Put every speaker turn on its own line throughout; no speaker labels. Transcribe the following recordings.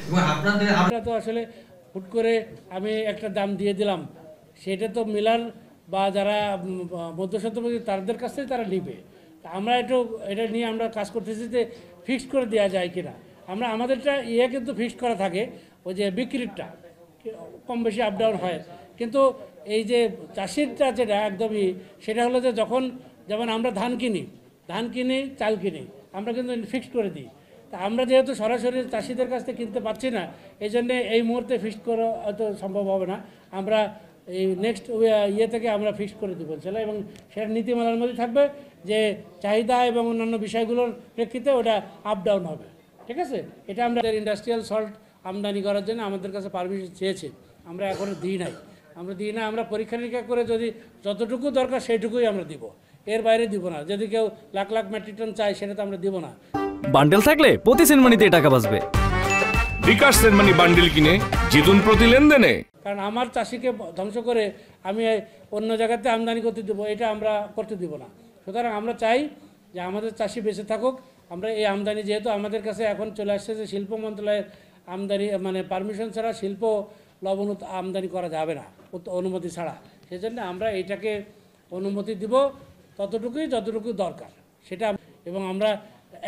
এবং আপনাদের
আমরা তো আসলে হুট করে আমি একটা দাম দিয়ে দিলাম, সেটা তো মিলার বা যারা মধ্যস্বত্বভোগী তাদের কাছ থেকে তারা নিবে। আমরা এটা নিয়ে আমরা কাজ করতেছি যে ফিক্সড করে দেওয়া যায় কিনা। আমরা আমাদেরটা কিন্তু ফিক্সড করা থাকে, ওই যে বিক্রিরটা কম বেশি আপ ডাউন হয়, কিন্তু এই যে চাষিরটা যেটা একদমই সেটা হলো যে যখন যেমন আমরা ধান কিনি চাল কিনি, আমরা কিন্তু ফিক্সড করে দিই। তা আমরা যেহেতু সরাসরি চাষিদের কাছ থেকে কিনতে পারছি না, এই জন্যে এই মুহূর্তে ফিক্সড করা হয়তো সম্ভব হবে না। আমরা এই নেক্সট থেকে আমরা ফিক্সড করে দেবো ইনশাল্লাহ, এবং সেটা নীতিমালার মধ্যে থাকবে যে চাহিদা এবং অন্যান্য বিষয়গুলোর প্রেক্ষিতে ওটা আপ ডাউন হবে। ঠিক আছে, এটা আমরা ইন্ডাস্ট্রিয়াল সল্ট আমদানি করার জন্য আমাদের কাছে পারমিশন চেয়েছে, আমরা এখনও দিই নাই। আমরা পরীক্ষা নিরীক্ষা করে যদি যতটুকু দরকার সেইটুকুই আমরা দিব, এর বাইরে দিব না। যদি কেউ লাখ লাখ মেট্রিক টন চায় সেটা তো আমরা দিব না।
বান্ডেল থাকলে প্রতি সেনমানিতে টাকা বাঁচবে।
বিকাশ সেনমানি বান্ডেল কিনে জিতুন প্রতি লেনদেনে।
কারণ আমার চাষিকে ধ্বংস করে আমি অন্য জায়গাতে আমদানি করতে দেবো, এটা আমরা করতে দিব না। সুতরাং আমরা চাই যে আমাদের চাষি বেঁচে থাকুক। আমরা এই আমদানি যেহেতু আমাদের কাছে এখন চলে আসছে যে শিল্প মন্ত্রণালয়ের আমদানি মানে পারমিশন ছাড়া শিল্প লবণ আমদানি করা যাবে না অনুমতি ছাড়া, সেজন্য আমরা এইটাকে অনুমতি দিব যতটুকু দরকার সেটা। এবং আমরা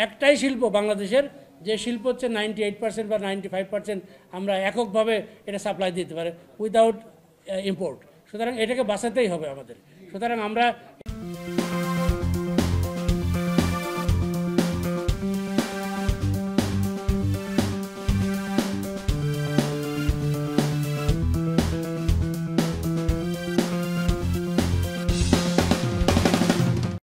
একটাই শিল্প বাংলাদেশের, যে শিল্প হচ্ছে 98% বা 95% আমরা এককভাবে এটা সাপ্লাই দিতে পারে উইদাউট ইম্পোর্ট। সুতরাং এটাকে বাঁচাতেই হবে আমাদের। সুতরাং আমরা